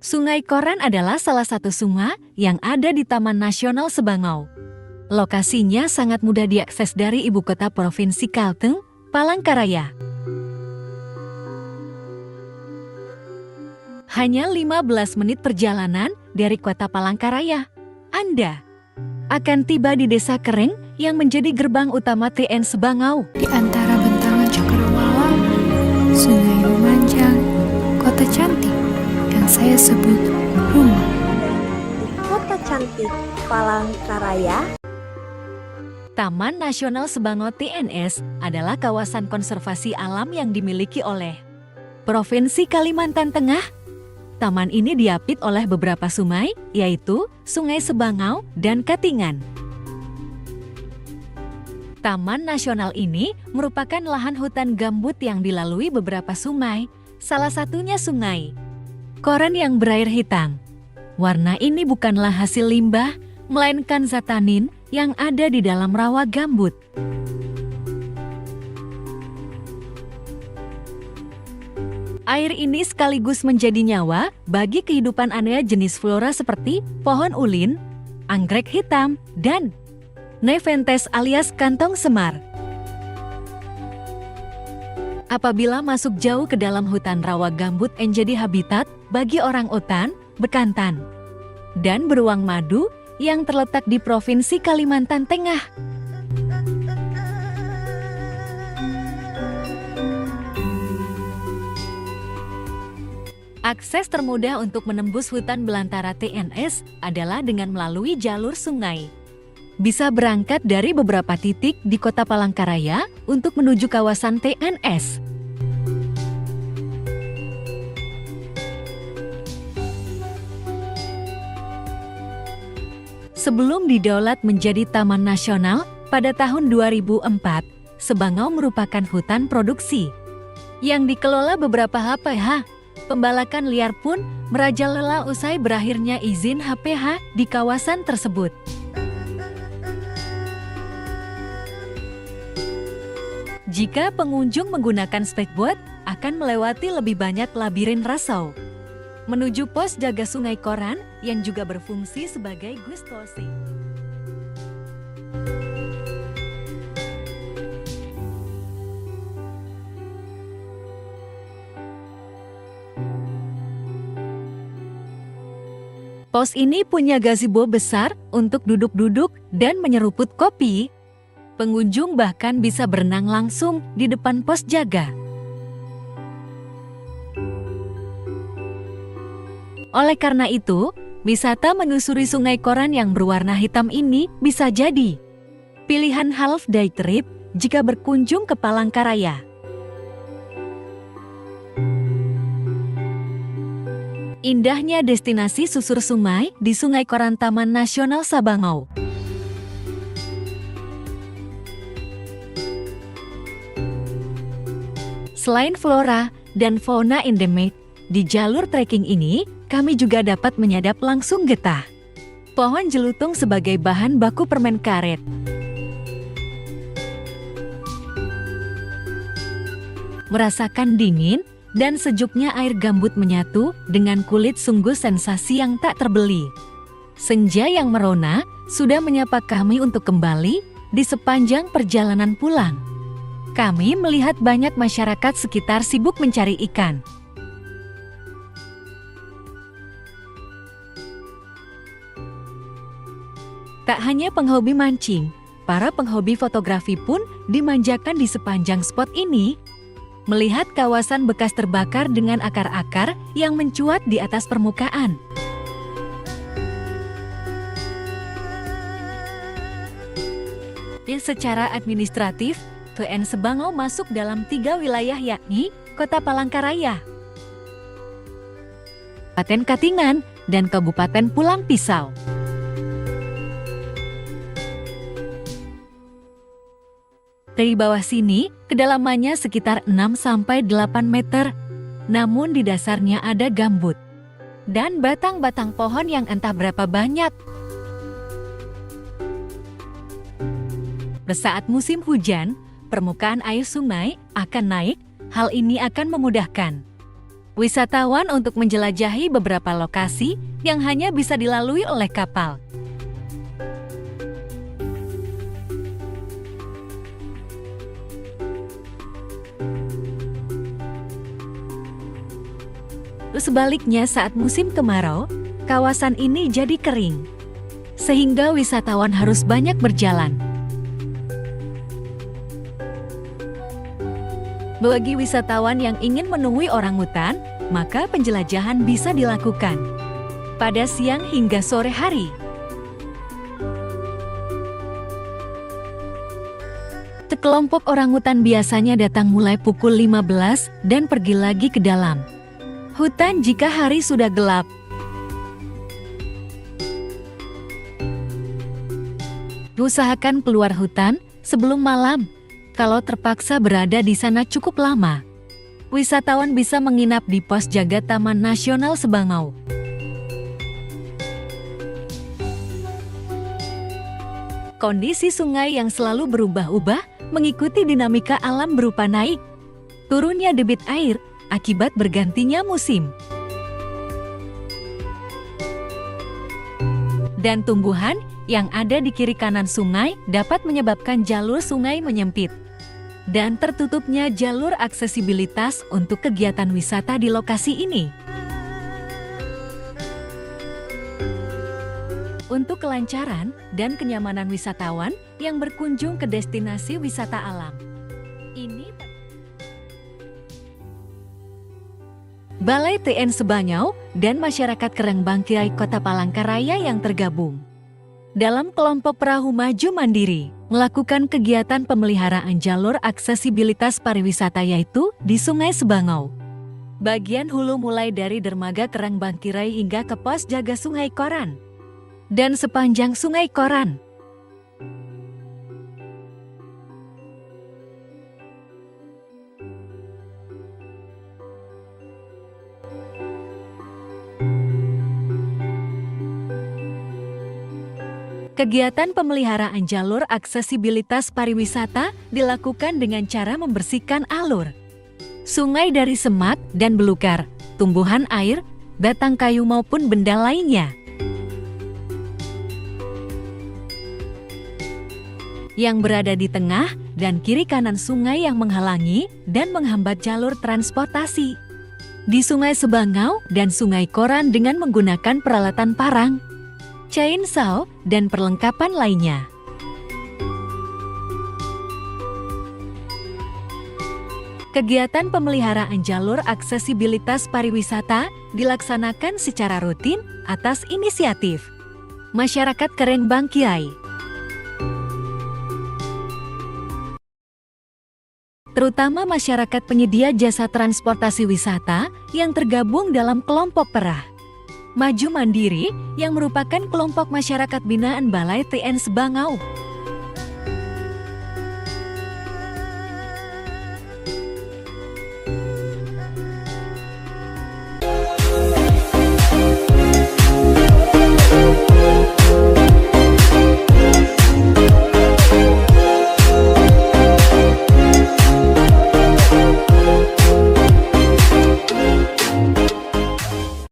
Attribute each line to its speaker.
Speaker 1: Sungai Koran adalah salah satu sungai yang ada di Taman Nasional Sebangau. Lokasinya sangat mudah diakses dari ibu kota Provinsi Kalteng, Palangkaraya. Hanya 15 menit perjalanan dari kota Palangkaraya, Anda akan tiba di Desa Kereng yang menjadi gerbang utama TN Sebangau.
Speaker 2: Di antara bentangan cakrawala, sungai memanjang, kota cantik yang saya sebut rumah.
Speaker 3: Kota cantik Palangkaraya.
Speaker 1: Taman Nasional Sebangau TNS adalah kawasan konservasi alam yang dimiliki oleh Provinsi Kalimantan Tengah. Taman ini diapit oleh beberapa sungai, yaitu Sungai Sebangau dan Katingan. Taman Nasional ini merupakan lahan hutan gambut yang dilalui beberapa sungai, salah satunya Sungai Koran yang berair hitam. Warna ini bukanlah hasil limbah, melainkan zat tanin yang ada di dalam rawa gambut. Air ini sekaligus menjadi nyawa bagi kehidupan aneh jenis flora seperti pohon ulin, anggrek hitam, dan Nepenthes alias kantong semar. Apabila masuk jauh ke dalam hutan rawa gambut menjadi habitat bagi orang utan, bekantan, dan beruang madu yang terletak di Provinsi Kalimantan Tengah. Akses termudah untuk menembus hutan belantara TNS adalah dengan melalui jalur sungai. Bisa berangkat dari beberapa titik di kota Palangkaraya untuk menuju kawasan TNS. Sebelum didaulat menjadi Taman Nasional pada tahun 2004, Sebangau merupakan hutan produksi yang dikelola beberapa HPH. Pembalakan liar pun merajalela usai berakhirnya izin HPH di kawasan tersebut. Jika pengunjung menggunakan spekboat, akan melewati lebih banyak labirin rasau menuju pos jaga Sungai Koran yang juga berfungsi sebagai gustosi. Pos ini punya gazebo besar untuk duduk-duduk dan menyeruput kopi. Pengunjung bahkan bisa berenang langsung di depan pos jaga. Oleh karena itu, wisata menyusuri Sungai Koran yang berwarna hitam ini bisa jadi pilihan half day trip jika berkunjung ke Palangkaraya. Indahnya destinasi susur sungai di Sungai Koran Taman Nasional Sebangau. Selain flora dan fauna endemik, di jalur trekking ini kami juga dapat menyadap langsung getah pohon jelutung sebagai bahan baku permen karet. Merasakan dingin dan sejuknya air gambut menyatu dengan kulit sungguh sensasi yang tak terbeli. Senja yang merona sudah menyapa kami untuk kembali di sepanjang perjalanan pulang. Kami melihat banyak masyarakat sekitar sibuk mencari ikan. Tak hanya penghobi mancing, para penghobi fotografi pun dimanjakan di sepanjang spot ini. Melihat kawasan bekas terbakar dengan akar-akar yang mencuat di atas permukaan. Secara administratif, TN Sebangau masuk dalam 3 wilayah yakni Kota Palangkaraya, Kabupaten Katingan, dan Kabupaten Pulang Pisau. Dari bawah sini, kedalamannya sekitar 6-8 meter, namun di dasarnya ada gambut dan batang-batang pohon yang entah berapa banyak. Saat musim hujan, permukaan air sungai akan naik, hal ini akan memudahkan wisatawan untuk menjelajahi beberapa lokasi yang hanya bisa dilalui oleh kapal. Sebaliknya, saat musim kemarau, kawasan ini jadi kering, sehingga wisatawan harus banyak berjalan. Bagi wisatawan yang ingin menemui orangutan, maka penjelajahan bisa dilakukan pada siang hingga sore hari. Sekelompok orangutan biasanya datang mulai pukul 15 dan pergi lagi ke dalam hutan jika hari sudah gelap. Usahakan keluar hutan sebelum malam. Kalau terpaksa berada di sana cukup lama, wisatawan bisa menginap di pos jaga Taman Nasional Sebangau. Kondisi sungai yang selalu berubah-ubah mengikuti dinamika alam berupa naik turunnya debit air akibat bergantinya musim. Dan tumbuhan yang ada di kiri kanan sungai dapat menyebabkan jalur sungai menyempit dan tertutupnya jalur aksesibilitas untuk kegiatan wisata di lokasi ini. Untuk kelancaran dan kenyamanan wisatawan yang berkunjung ke destinasi wisata alam ini, Balai TN Sebangau dan masyarakat Karangbangkirai Kota Palangkaraya yang tergabung dalam kelompok perahu maju mandiri melakukan kegiatan pemeliharaan jalur aksesibilitas pariwisata yaitu di Sungai Sebangau. Bagian hulu mulai dari dermaga Karangbangkirai hingga ke pos jaga Sungai Koran dan sepanjang Sungai Koran. Kegiatan pemeliharaan jalur aksesibilitas pariwisata dilakukan dengan cara membersihkan alur sungai dari semak dan belukar, tumbuhan air, batang kayu maupun benda lainnya yang berada di tengah dan kiri kanan sungai yang menghalangi dan menghambat jalur transportasi di Sungai Sebangau dan Sungai Koran dengan menggunakan peralatan parang, chainsaw, dan perlengkapan lainnya. Kegiatan pemeliharaan jalur aksesibilitas pariwisata dilaksanakan secara rutin atas inisiatif masyarakat Karangbangkirai, terutama masyarakat penyedia jasa transportasi wisata yang tergabung dalam kelompok perah Maju Mandiri yang merupakan kelompok masyarakat binaan Balai TN Sebangau.